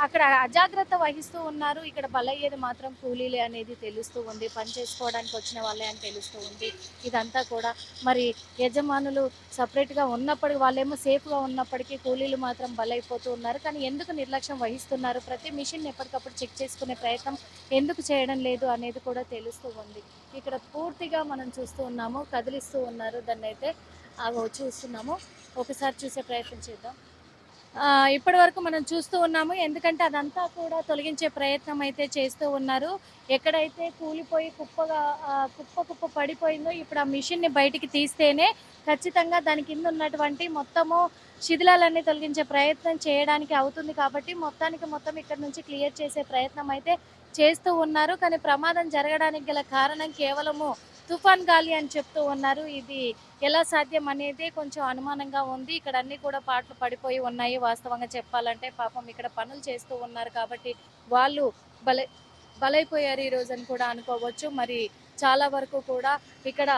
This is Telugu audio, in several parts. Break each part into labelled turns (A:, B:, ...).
A: అక్కడ అజాగ్రత్త వహిస్తూ ఉన్నారు. ఇక్కడ బలయ్యేది మాత్రం కూలీలే అనేది తెలుస్తూ ఉంది. పని చేసుకోవడానికి వచ్చిన వాళ్ళే అని తెలుస్తూ ఉంది. ఇదంతా కూడా మరి యజమానులు సెపరేట్‌గా ఉన్నప్పటికి వాళ్ళేమో సేఫ్‌గా ఉన్నప్పటికీ కూలీలు మాత్రం బలైపోతూ ఉన్నారు. కానీ ఎందుకు నిర్లక్ష్యం వహిస్తున్నారు? ప్రతి మిషన్‌ని ఎప్పటికప్పుడు చెక్ చేసుకునే ప్రయత్నం ఎందుకు చేయడం లేదు అనేది కూడా తెలుస్తూ ఉంది. ఇక్కడ పూర్తిగా మనం చూస్తూ ఉన్నాము. కదిలిస్తూ ఉన్నారు దాన్నైతే. చూస్తున్నాము. ఒకసారి చూసే ప్రయత్నం చేద్దాం. ఇప్పటివరకు మనం చూస్తూ ఉన్నాము. ఎందుకంటే అదంతా కూడా తొలగించే ప్రయత్నం అయితే చేస్తూ ఉన్నారు. ఎక్కడైతే కూలిపోయి కుప్ప కుప్ప పడిపోయిందో ఇప్పుడు ఆ మిషన్‌ని బయటికి తీస్తేనే ఖచ్చితంగా దాని కింద ఉన్నటువంటి మొత్తము శిథిలాలన్నీ తొలగించే ప్రయత్నం చేయడానికి అవుతుంది కాబట్టి మొత్తానికి మొత్తం ఇక్కడ నుంచి క్లియర్ చేసే ప్రయత్నం అయితే చేస్తూ ఉన్నారు. కానీ ప్రమాదం జరగడానికి గల కారణం కేవలము తుఫాన్ గాలి అని చెప్తూ ఉన్నారు. ఇది ఎలా సాధ్యం అనేది కొంచెం అనుమానంగా ఉంది. ఇక్కడ అన్నీ కూడా పాటలు పడిపోయి ఉన్నాయి. వాస్తవంగా చెప్పాలంటే పాపం ఇక్కడ పనులు చేస్తూ ఉన్నారు కాబట్టి వాళ్ళు బలై బలైపోయారు ఈరోజు అని కూడా అనుకోవచ్చు. మరి చాలా వరకు కూడా ఇక్కడ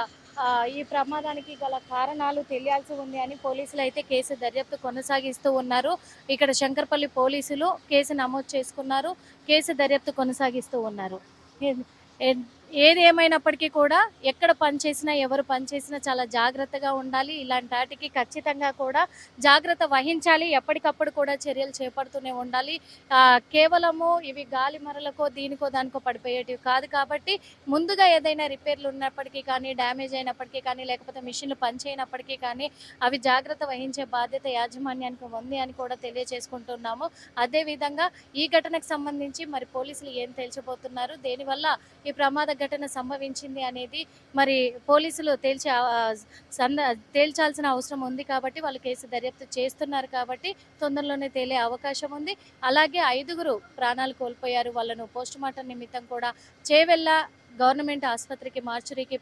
A: ఈ ప్రమాదానికి గల కారణాలు తెలియాల్సి ఉంది అని పోలీసులు అయితే కేసు దర్యాప్తు కొనసాగిస్తూ ఉన్నారు. ఇక్కడ శంకర్పల్లి పోలీసులు కేసు నమోదు చేసుకున్నారు. కేసు దర్యాప్తు కొనసాగిస్తూ ఉన్నారు. ఏది ఏది ఏది ఏమైనప్పటికీ కూడా ఎక్కడ పనిచేసినా, ఎవరు పనిచేసినా చాలా జాగ్రత్తగా ఉండాలి. ఇలాంటి వాటికి ఖచ్చితంగా కూడా జాగ్రత్త వహించాలి. ఎప్పటికప్పుడు కూడా చర్యలు చేపడుతూనే ఉండాలి. కేవలము ఇవి గాలి మరలకో, దీనికో, దానికో పడిపోయేటివి కాదు కాబట్టి ముందుగా ఏదైనా రిపేర్లు ఉన్నప్పటికీ కానీ, డ్యామేజ్ అయినప్పటికీ కానీ, లేకపోతే మిషన్లు పనిచేయనప్పటికీ కానీ అవి జాగ్రత్త వహించే బాధ్యత యాజమాన్యానికి ఉంది అని కూడా తెలియజేసుకుంటున్నాము. అదేవిధంగా ఈ ఘటనకు సంబంధించి మరి పోలీసులు ఏం తేల్చబోతున్నారు? దేనివల్ల ఈ ప్రమాద ఘటన సంభవించింది అనేది మరి పోలీసులు తేల్చాల్సిన అవసరం ఉంది కాబట్టి వాళ్ళు కేసు దర్యాప్తు చేస్తున్నారు కాబట్టి తొందరలోనే తేలే అవకాశం ఉంది. అలాగే 5గురు ప్రాణాలు కోల్పోయారు. వాళ్ళను పోస్ట్‌మార్టం నిమిత్తం కూడా చేవెళ్ళ గవర్నమెంట్ ఆసుపత్రికి మార్చురీకి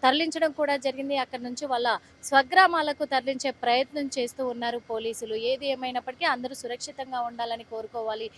A: తరలించడం కూడా జరిగింది. అక్కడి నుంచి వాళ్ళ స్వగ్రామాలకు తరలించే ప్రయత్నం చేస్తూ ఉన్నారు పోలీసులు. ఏది ఏమైనప్పటికీ అందరూ సురక్షితంగా ఉండాలని కోరుకోవాలి.